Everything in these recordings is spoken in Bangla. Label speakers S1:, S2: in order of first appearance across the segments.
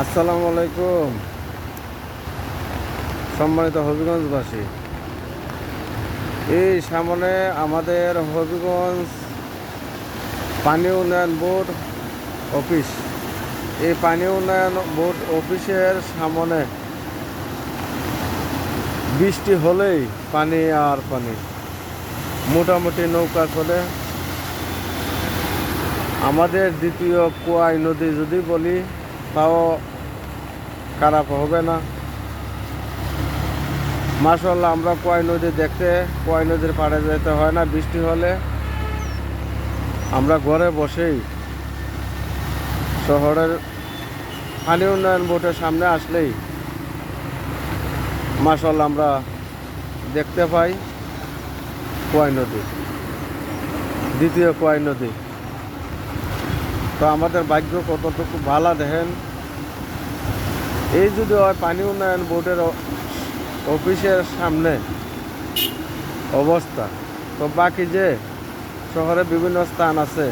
S1: আসসালামু আলাইকুম সম্মানিত হবিগঞ্জবাসী। এই সামনে আমাদের হবিগঞ্জ পানি উন্নয়ন বোর্ড অফিস। এই পানি উন্নয়ন বোর্ড অফিসের সামনে বৃষ্টি হলেই পানি আর পানি, মোটামুটি নৌকা চলে। আমাদের দ্বিতীয় কোয়াই নদী যদি বলি তাও খারাপ হবে না। মাশাআল্লাহ, আমরা কোয়াই নদী দেখতে কোয়াই নদীর পাড়ে যেতে হয় না। বৃষ্টি হলে আমরা ঘরে বসেই শহরের পানি উন্নয়ন বোর্ডের সামনে আসলেই মাশাআল্লাহ আমরা দেখতে পাই কোয়াই নদী, দ্বিতীয় কোয়াই নদী। তো আমাদের ভাগ্য কতটুকু ভালো দেখেন। এই যদি হয় পানি উন্নয়ন বোর্ডের অফিসের সামনে অবস্থা, তো বাকি যে শহরে বিভিন্ন স্থান আছে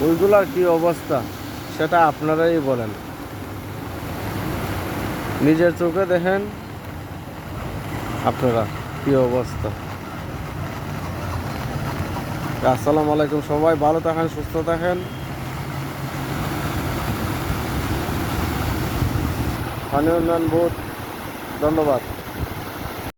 S1: ওইগুলার কি অবস্থা সেটা আপনারাই বলেন, নিজের চোখে দেখেন আপনারা কি অবস্থা। আসসালামু আলাইকুম, সবাই ভালো থাকেন, সুস্থ থাকেন। পানি উন্নয়ন বোর্ড, ধন্যবাদ।